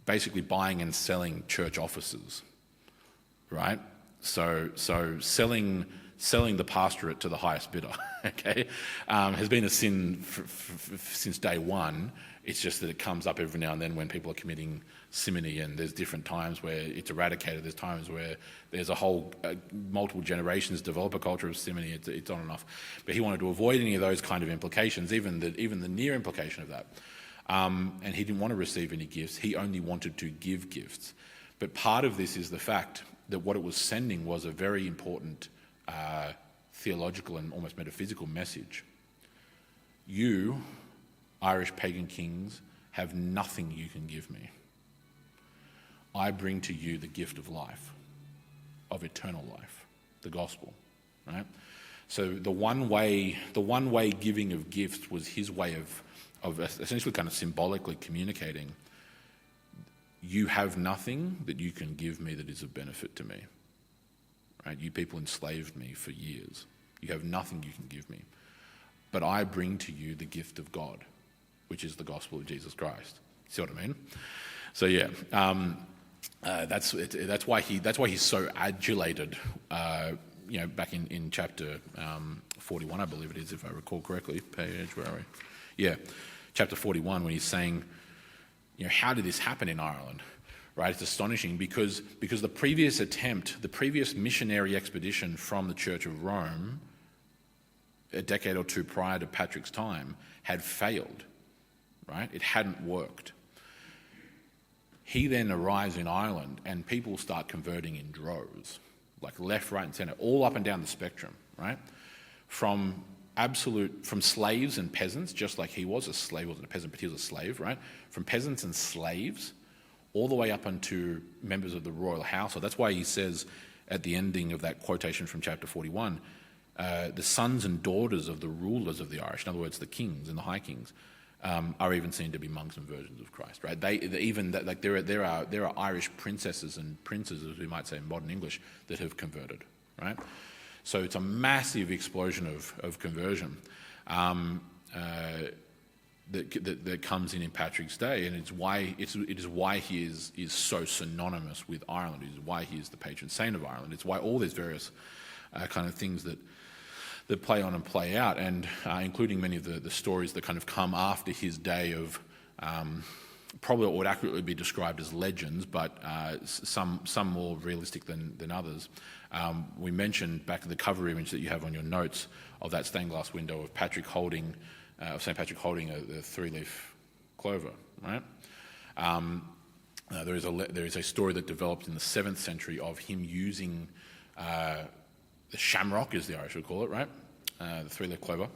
basically buying and selling church offices, right? So selling the pastorate to the highest bidder, okay, has been a sin since day one. It's just that it comes up every now and then when people are committing simony, and there's different times where it's eradicated. There's times where there's a whole multiple generations develop a culture of simony. It's on and off. But he wanted to avoid any of those kind of implications, even the near implication of that. And he didn't want to receive any gifts. He only wanted to give gifts. But part of this is the fact that what it was sending was a very important theological and almost metaphysical message. You, Irish pagan kings, have nothing you can give me. I bring to you the gift of life, of eternal life, the gospel, right? So the one way giving of gifts was his way of essentially kind of symbolically communicating, you have nothing that you can give me that is of benefit to me, right? You people enslaved me for years. You have nothing you can give me. But I bring to you the gift of God, which is the gospel of Jesus Christ. See what I mean? So yeah, that's why he's so adulated. Back in chapter 41, I believe it is, if I recall correctly. Page, where are we? Yeah, chapter 41, when he's saying, how did this happen in Ireland? Right? It's astonishing because the previous missionary expedition from the Church of Rome, a decade or two prior to Patrick's time, had failed. Right? It hadn't worked. He then arrives in Ireland and people start converting in droves, like left, right and centre, all up and down the spectrum, right? From slaves and peasants, just like he was. A slave wasn't a peasant, but he was a slave, right? From peasants and slaves, all the way up onto members of the royal household. That's why he says at the ending of that quotation from chapter 41, the sons and daughters of the rulers of the Irish, in other words, the kings and the high kings, are even seen to be monks and virgins of Christ, right? There are Irish princesses and princes, as we might say in modern English, that have converted, right? So it's a massive explosion of conversion that comes in Patrick's day, and it is why he is so synonymous with Ireland. It is why he is the patron saint of Ireland. It's why all these various kind of things that play on and play out, and including many of the stories that kind of come after his day of probably what would accurately be described as legends, but some more realistic than others. We mentioned back to the cover image that you have on your notes of that stained glass window of St. Patrick holding a three-leaf clover, right? There is a story that developed in the 7th century of him using the shamrock, as the Irish would call it, right? The three-leaf clover,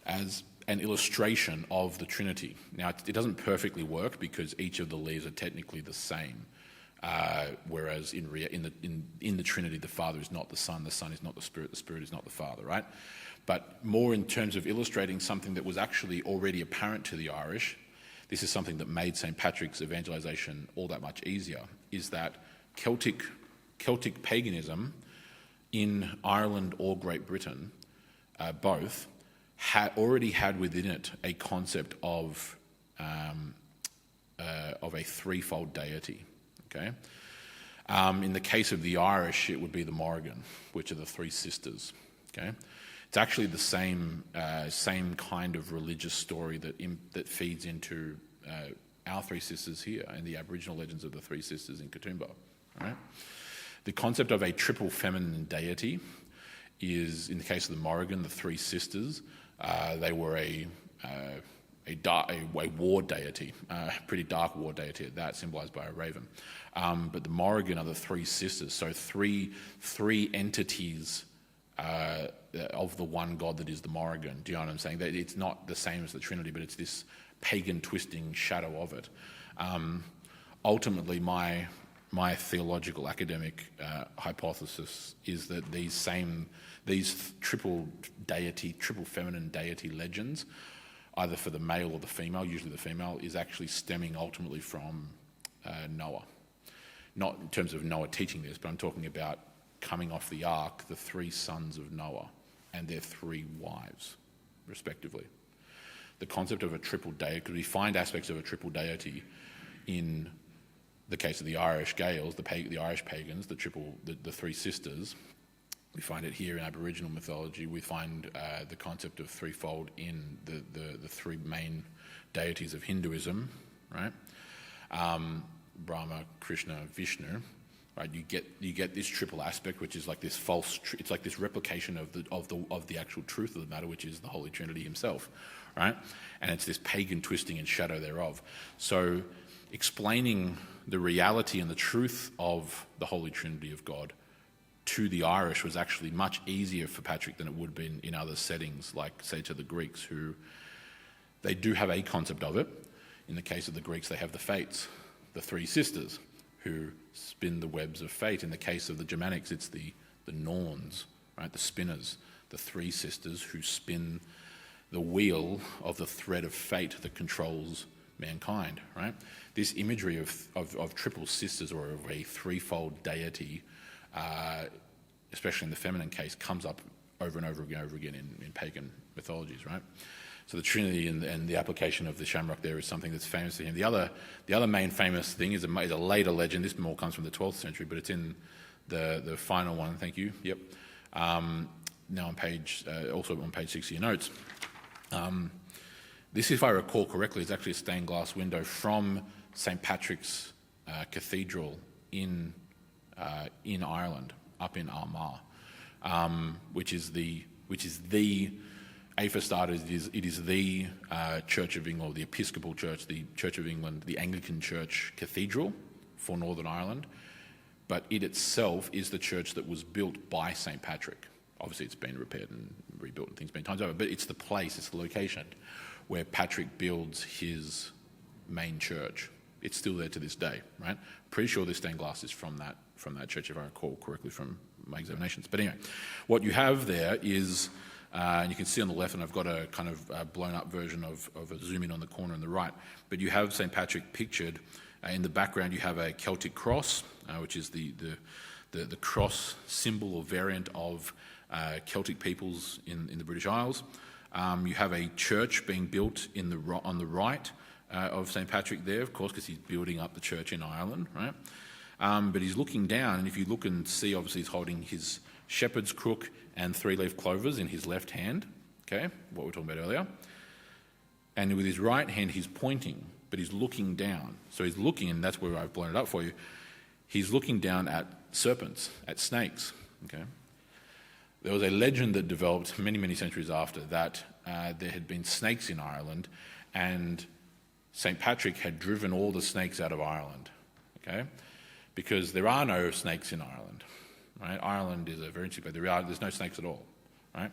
as an illustration of the Trinity. Now, it doesn't perfectly work because each of the leaves are technically the same, whereas in the Trinity, the Father is not the Son is not the Spirit is not the Father, right? But more in terms of illustrating something that was actually already apparent to the Irish, this is something that made St. Patrick's evangelization all that much easier, is that Celtic paganism in Ireland or Great Britain, both, already had within it a concept of a threefold deity. Okay, in the case of the Irish, it would be the Morrigan, which are the three sisters. Okay, it's actually the same kind of religious story that feeds into our three sisters here and the Aboriginal legends of the three sisters in Katoomba. All right, the concept of a triple feminine deity is, in the case of the Morrigan, the three sisters. They were a war deity, pretty dark war deity at that, symbolised by a raven. But the Morrigan are the three sisters, so three entities of the one God that is the Morrigan. Do you know what I'm saying? That it's not the same as the Trinity, but it's this pagan twisting shadow of it. Ultimately, my theological academic hypothesis is that these triple feminine deity legends, either for the male or the female, usually the female, is actually stemming ultimately from Noah. Not in terms of Noah teaching this, but I'm talking about coming off the ark, the three sons of Noah and their three wives, respectively. The concept of a triple deity, because we find aspects of a triple deity in the case of the Irish Gaels, the Irish pagans, the three sisters. We find it here in Aboriginal mythology. We find the concept of threefold in the three main deities of Hinduism, right? Brahma, Krishna, Vishnu. Right? You get this triple aspect, which is like this it's like this replication of the actual truth of the matter, which is the Holy Trinity Himself, right? And it's this pagan twisting and shadow thereof. So, explaining the reality and the truth of the Holy Trinity of God to the Irish was actually much easier for Patrick than it would have been in other settings, like, say, to the Greeks, who they do have a concept of it. In the case of the Greeks, they have the Fates, the three sisters, who spin the webs of fate. In the case of the Germanics, it's the Norns, right, the spinners, the three sisters who spin the wheel of the thread of fate that controls mankind, right? This imagery of triple sisters or of a threefold deity, especially in the feminine case, comes up over and over again in pagan mythologies, right? So the Trinity and the application of the shamrock there is something that's famous to him. The other main famous thing is a later legend. This more comes from the 12th century, but it's in the final one. Thank you. Yep. Now on page 6 of your notes. This, if I recall correctly, is actually a stained glass window from St. Patrick's Cathedral in Ireland, up in Armagh, which is the for starters, it is the Church of England, or the Episcopal Church, the Church of England, the Anglican Church Cathedral for Northern Ireland, but it itself is the church that was built by St. Patrick. Obviously, it's been repaired and rebuilt and things many times over, but it's the place, it's the location where Patrick builds his main church. It's still there to this day, right? Pretty sure this stained glass is from that church, if I recall correctly from my examinations. But anyway, what you have there is, and you can see on the left, and I've got a kind of blown up version of a zoom in on the corner on the right, but you have St. Patrick pictured. In the background, you have a Celtic cross, which is the cross symbol or variant of Celtic peoples in the British Isles. You have a church being built on the right of St. Patrick there, of course, because he's building up the church in Ireland, right? But he's looking down, and if you look and see, obviously he's holding his shepherd's crook and three-leaf clovers in his left hand, okay, what we were talking about earlier. And with his right hand, he's pointing but he's looking down. So he's looking, and that's where I've blown it up for you. He's looking down at serpents, at snakes. Okay. There was a legend that developed many, many centuries after that there had been snakes in Ireland, and St. Patrick had driven all the snakes out of Ireland. Okay, because there are no snakes in Ireland. Right? Ireland is a very interesting place. There's no snakes at all. Right?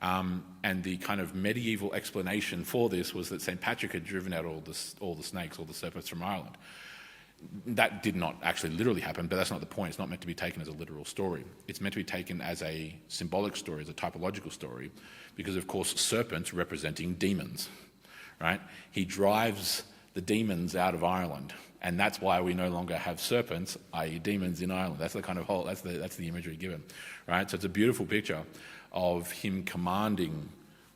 And the kind of medieval explanation for this was that St. Patrick had driven out all the snakes, all the serpents from Ireland. That did not actually literally happen, but that's not the point. It's not meant to be taken as a literal story. It's meant to be taken as a symbolic story, as a typological story, because, of course, serpents representing demons, right? He drives the demons out of Ireland, and that's why we no longer have serpents, i.e. demons, in Ireland. That's the kind of whole, that's the imagery given, right? So it's a beautiful picture of him commanding,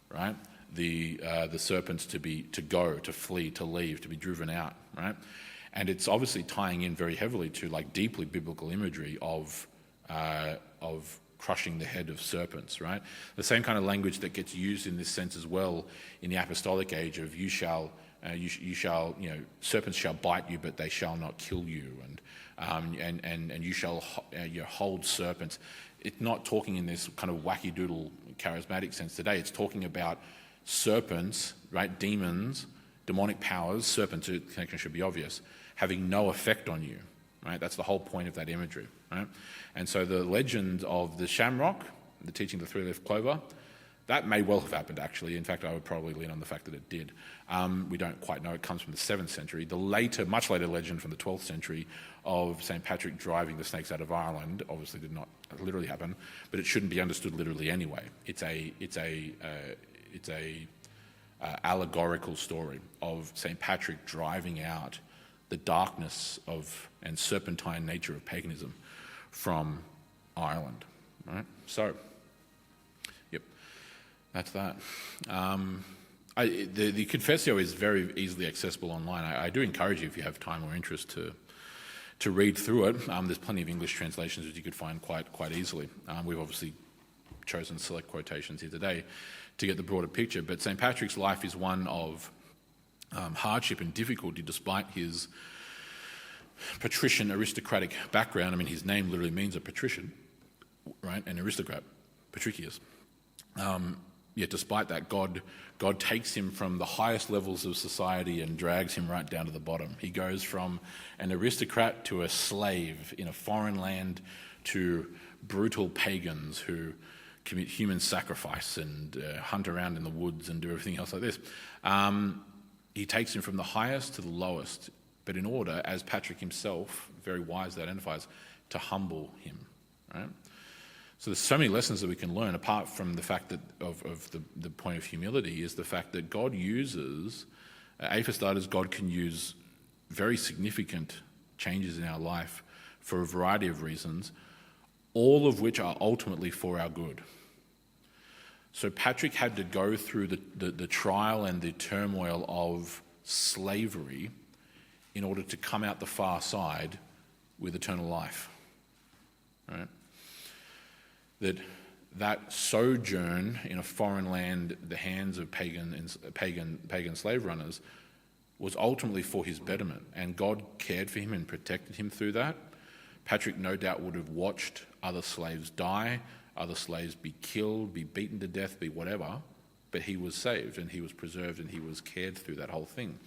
right, the serpents to go, to flee, to leave, to be driven out, right? And it's obviously tying in very heavily to like deeply biblical imagery of crushing the head of serpents, right? The same kind of language that gets used in this sense as well in the apostolic age of you shall, serpents shall bite you, but they shall not kill you, and you shall hold serpents. It's not talking in this kind of wacky doodle charismatic sense today. It's talking about serpents, right? Demons, demonic powers, serpents, the connection should be obvious, having no effect on you, right? That's the whole point of that imagery, right? And so the legend of the shamrock, the teaching of the three-leaf clover, that may well have happened, actually. In fact, I would probably lean on the fact that it did. We don't quite know. It comes from the 7th century. The much later legend from the 12th century of St. Patrick driving the snakes out of Ireland obviously did not literally happen, but it shouldn't be understood literally anyway. It's a allegorical story of St. Patrick driving out the darkness and serpentine nature of paganism from Ireland. Right? So, yep, that's that. The Confessio is very easily accessible online. I do encourage you, if you have time or interest, to read through it. There's plenty of English translations that you could find quite easily. We've obviously chosen select quotations here today to get the broader picture, but St. Patrick's life is one of hardship and difficulty despite his patrician aristocratic background. I mean, his name literally means a patrician, right? An aristocrat, Patricius. Yet despite that, God takes him from the highest levels of society and drags him right down to the bottom. He goes from an aristocrat to a slave in a foreign land to brutal pagans who commit human sacrifice and hunt around in the woods and do everything else like this. He takes him from the highest to the lowest, but in order, as Patrick himself very wisely identifies, to humble him. Right? So there's so many lessons that we can learn, apart from the fact that of the point of humility, is the fact that God uses, for starters, God can use very significant changes in our life for a variety of reasons, all of which are ultimately for our good. So Patrick had to go through the trial and the turmoil of slavery in order to come out the far side with eternal life. Right? That sojourn in a foreign land at the hands of pagan slave runners was ultimately for his betterment, and God cared for him and protected him through that. Patrick no doubt would have watched other slaves die, other slaves be killed, be beaten to death, be whatever, but he was saved and he was preserved and he was cared through that whole thing.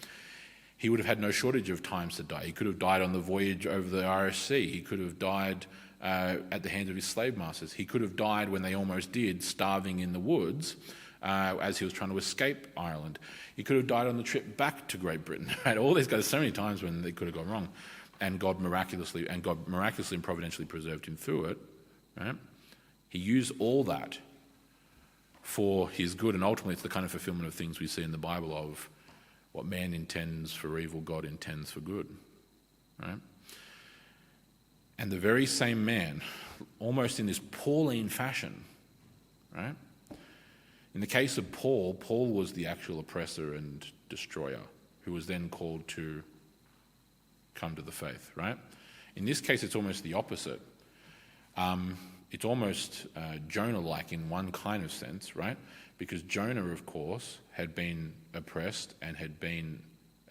He would have had no shortage of times to die. He could have died on the voyage over the Irish Sea. He could have died at the hands of his slave masters. He could have died when they almost did, starving in the woods as he was trying to escape Ireland. He could have died on the trip back to Great Britain. Right? All these guys, so many times when they could have gone wrong, and God miraculously and providentially preserved him through it. Right? He used all that for his good, and ultimately it's the kind of fulfillment of things we see in the Bible of what man intends for evil, God intends for good. Right? And the very same man, almost in this Pauline fashion, right? In the case of Paul was the actual oppressor and destroyer who was then called to come to the faith, right? In this case, it's almost the opposite. It's almost Jonah-like in one kind of sense, right? Because Jonah, of course, had been oppressed and had been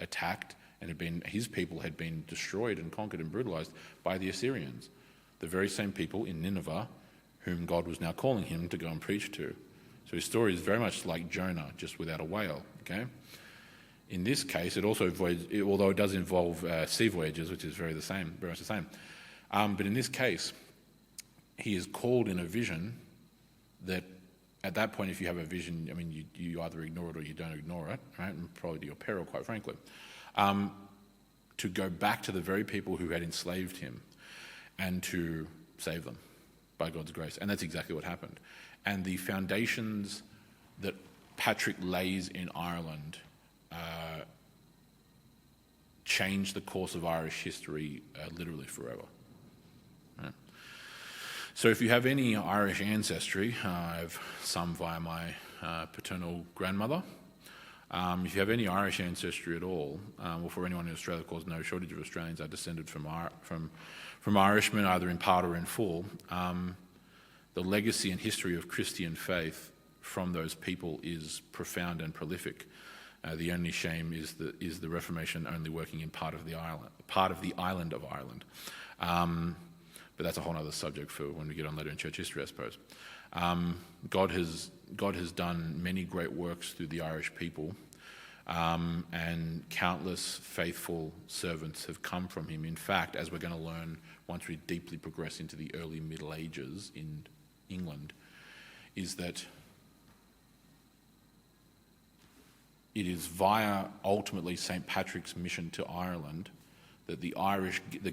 attacked and his people had been destroyed and conquered and brutalized by the Assyrians, the very same people in Nineveh whom God was now calling him to go and preach to. So his story is very much like Jonah, just without a whale. Okay. In this case, it also although it does involve sea voyages, which is very much the same. But in this case, he is called in a vision that, at that point, if you have a vision, I mean, you either ignore it or you don't ignore it, right? And probably to your peril, quite frankly. To go back to the very people who had enslaved him and to save them by God's grace. And that's exactly what happened. And the foundations that Patrick lays in Ireland changed the course of Irish history literally forever. Right? So if you have any Irish ancestry, I have some via my paternal grandmother. If you have any Irish ancestry at all, or for anyone in Australia, of course, no shortage of Australians are descended from Irishmen, either in part or in full. The legacy and history of Christian faith from those people is profound and prolific. The only shame is the Reformation only working in part of the island of Ireland. But that's a whole other subject for when we get on later in church history, I suppose. God has done many great works through the Irish people, and countless faithful servants have come from him. In fact, as we're going to learn once we deeply progress into the early Middle Ages in England, is that it is via, ultimately, St. Patrick's mission to Ireland that the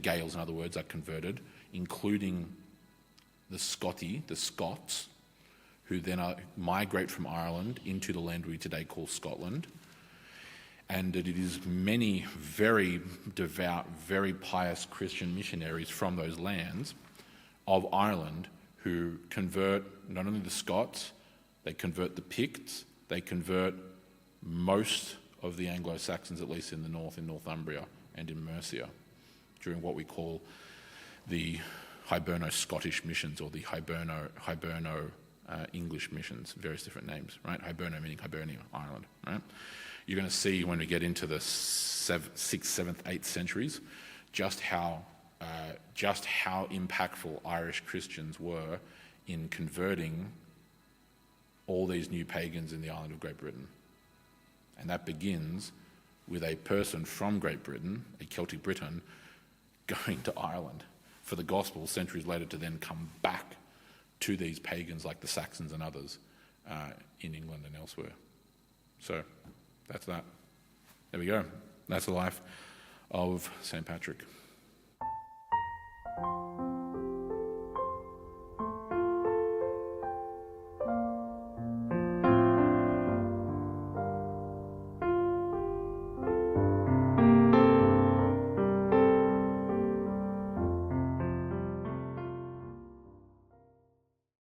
Gaels, in other words, are converted, including the Scots, who then migrate from Ireland into the land we today call Scotland. And that it is many very devout, very pious Christian missionaries from those lands of Ireland who convert not only the Scots, they convert the Picts, they convert most of the Anglo-Saxons, at least in the north, in Northumbria and in Mercia, during what we call the Hiberno-Scottish missions, or the Hiberno English missions, various different names, right? Hiberno meaning Hibernia, Ireland, right? You're going to see when we get into the 6th, 7th, 8th centuries just how impactful Irish Christians were in converting all these new pagans in the island of Great Britain. And that begins with a person from Great Britain, a Celtic Briton, going to Ireland for the gospel centuries later to then come back to these pagans like the Saxons and others in England and elsewhere. So that's that. There we go. That's the life of St. Patrick.